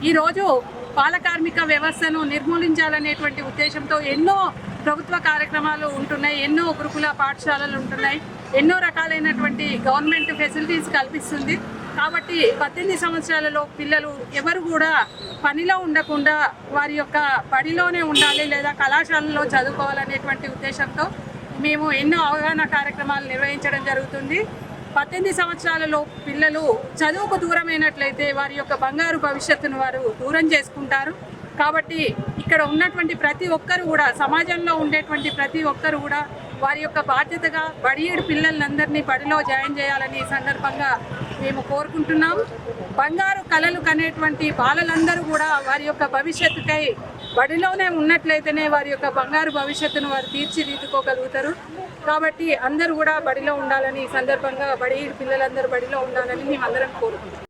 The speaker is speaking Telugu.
ఈ రోజు బాల కార్మిక వ్యవస్థను నిర్మూలించాలనేటువంటి ఉద్దేశంతో ఎన్నో ప్రభుత్వ కార్యక్రమాలు ఉంటున్నాయి, ఎన్నో గురుకుల పాఠశాలలు ఉంటున్నాయి, ఎన్నో రకాలైనటువంటి గవర్నమెంట్ ఫెసిలిటీస్ కల్పిస్తుంది. కాబట్టి 18 సంవత్సరాలలో పిల్లలు ఎవరు కూడా పనిలో ఉండకుండా వారి యొక్క బడిలోనే ఉండాలి లేదా కళాశాలలో చదువుకోవాలనేటువంటి ఉద్దేశంతో మేము ఎన్నో అవగాహన కార్యక్రమాలు నిర్వహించడం జరుగుతుంది. 18 సంవత్సరాలలో పిల్లలు చదువుకు దూరమైనట్లయితే వారి యొక్క బంగారు భవిష్యత్తును వారు దూరం చేసుకుంటారు. కాబట్టి ఇక్కడ ఉన్నటువంటి ప్రతి ఒక్కరు కూడా, సమాజంలో ఉండేటువంటి ప్రతి ఒక్కరు కూడా వారి యొక్క బాధ్యతగా బడియేడు పిల్లలందరినీ బడిలో జాయిన్ చేయాలని ఈ సందర్భంగా మేము కోరుకుంటున్నాం. బంగారు కళలు కనేటువంటి బాలలందరూ కూడా వారి యొక్క భవిష్యత్తుకై బడిలోనే ఉన్నట్లయితేనే వారి యొక్క బంగారు భవిష్యత్తును వారు తీర్చిదిద్దుకోగలుగుతారు. కాబట్టి అందరూ కూడా బడిలో ఉండాలని ఈ సందర్భంగా బడియేడు పిల్లలందరూ బడిలో ఉండాలని మేమందరం కోరుకుంటున్నాం.